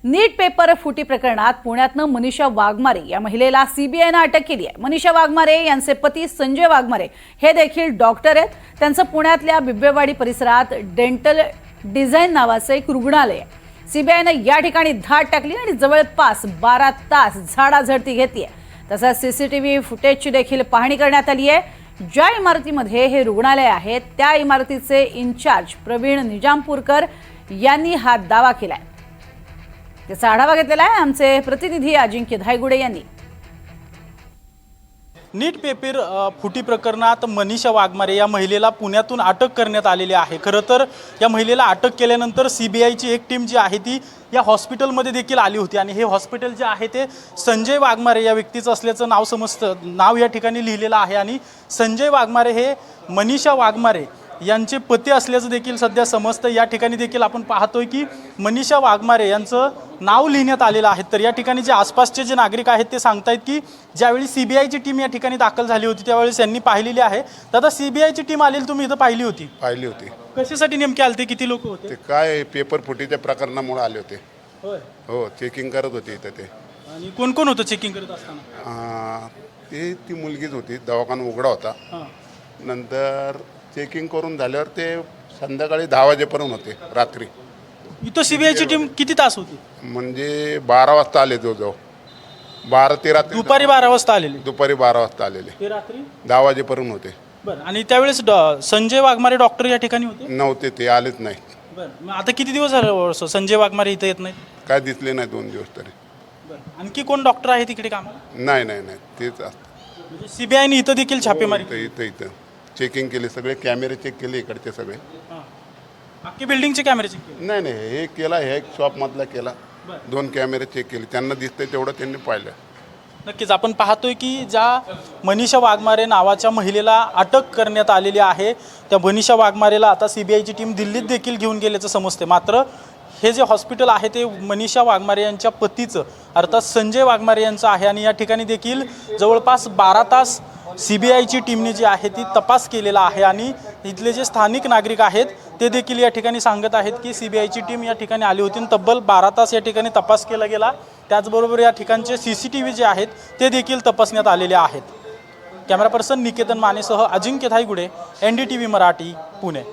नीट paper फुटी प्रकरणात पुण्यातनं मनीषा वाघमारे या महिलेला सीबीआयनं अटक केली आहे। मनीषा वाघमारे यांचे पती संजय वाघमारे हे देखील डॉक्टर आहेत। त्यांचं पुण्यातल्या बिब्बेवाडी परिसरात डेंटल डिझाइन नावाचं एक रुग्णालय आहे। सीबीआयनं या ठिकाणी धाड टाकली आणि जवळपास 12 तास झाडाझडती घेतली आहे। तसंच सीसीटीव्ही फुटेजची देखील पाहणी करण्यात आली आहे। ज्या इमारतीमध्ये हे रुग्णालय आहे त्या इमारतीचे इन्चार्ज प्रवीण निजामपूरकर यांनी हा दावा केलाय। त्याचा आढावा घेतलेला आहे आमचे प्रतिनिधी अजिंक्य धायगुडे यांनी। नीट पेपर फुटी प्रकरणात मनीषा वाघमारे या महिलेला पुण्यातून अटक करण्यात आलेली आहे। खरं तर या महिलेला अटक केल्यानंतर सीबीआयची एक टीम जी आहे ती या हॉस्पिटलमध्ये देखील आली होती आणि हे हॉस्पिटल जे आहे ते संजय वाघमारे या व्यक्तीचं असल्याचं नाव समजतं। नाव या ठिकाणी लिहिलेलं आहे आणि संजय वाघमारे हे मनीषा वाघमारे यांचे पती असल्याचं देखील सध्या समजतं। या ठिकाणी देखील आपण पाहतोय की मनीषा वाघमारे यांचं नाव लिहिण्यात आलेलं आहे। तर या ठिकाणी जे आसपासचे जे नागरिक आहेत ते सांगतायत की ज्यावेळी सीबीआयची टीम या ठिकाणी दाखल झाली होती त्यावेळेस यांनी पाहिलेली आहे। दादा, सीबीआयची टीम आलेली तुम्ही इथं पाहिली होती? पाहिली होती। कशासाठी नेमके आलते? किती लोक होते? ते काय पेपर फुटीच्या प्रकरणामुळे आले होते। होय, हो, चेकिंग करत होते इथं ते। आणि कोण कोण होतं चेकिंग करत असताना? ती मुलगीच होती, दवाखाना उघडा होता। हां, नंतर चेकिंग करून झाल्यावर ते संध्याकाळी 10 वाजेपर्यंत होते रात्री। इथं सीबीआयची टीम किती तास होती? म्हणजे 12 वाजता आले जवळजवळ 12 ते रात्री दुपारी 12 वाजता आलेले? दुपारी 12 वाजता आलेले, ते रात्री 10 वाजेपर्यंत होते। बरं, आणि त्यावेळेस संजय वाघमारे डॉक्टर या ठिकाणी होते? नव्हते, ते आलेच नाही। बरं, मग आता किती दिवस झाले संजय वाघमारे इथं येत नाहीत? काय दिसले नाही 2 दिवस तरी। बरं, आणखी कोण डॉक्टर आहे तिकडे कामाला? नाही नाही नाही, तेच असतं। म्हणजे सीबीआयने इथं देखील छापेमारी केली? इथं चेकिंग केले, सगळे कॅमेरे चेक केले इकडचे सगळे। हां, अख्खी बिल्डिंगचे कॅमेरे चेक केले? नाही नाही, हे केला, हे एक शॉपमधला केला। 2 कॅमेरे चेक केले, त्यांना दिसतंय तेवढं त्यांनी पाहिलं। नक्कीच आपण पाहतोय की ज्या मनीषा वाघमारे नावाच्या महिलेला अटक करण्यात आलेली आहे त्या मनीषा वाघमारेला आता सीबीआयची टीम दिल्लीत देखील घेऊन गेल्याचं समजते। मात्र हे जे हॉस्पिटल आहे ते मनीषा वाघमारे यांच्या पतीचं अर्थात संजय वाघमारे यांचं आहे आणि या ठिकाणी देखील जवळपास 12 तास सीबीआयची टीमने जी आहे ती तपास केलेला आहे आणि इथले जे स्थानिक नागरिक आहेत ते देखील या ठिकाणी सांगत आहेत की सीबीआयची टीम या ठिकाणी आली होती आणि तब्बल 12 तास या ठिकाणी तपास केला गेला। त्याचबरोबर या ठिकाणचे सीसीटीव्ही जे आहेत ते देखील तपासण्यात आलेले आहेत। कॅमेरा पर्सन निकेतन मानेसह अजिंक्य धायगुडे, NDTV मराठी, पुणे।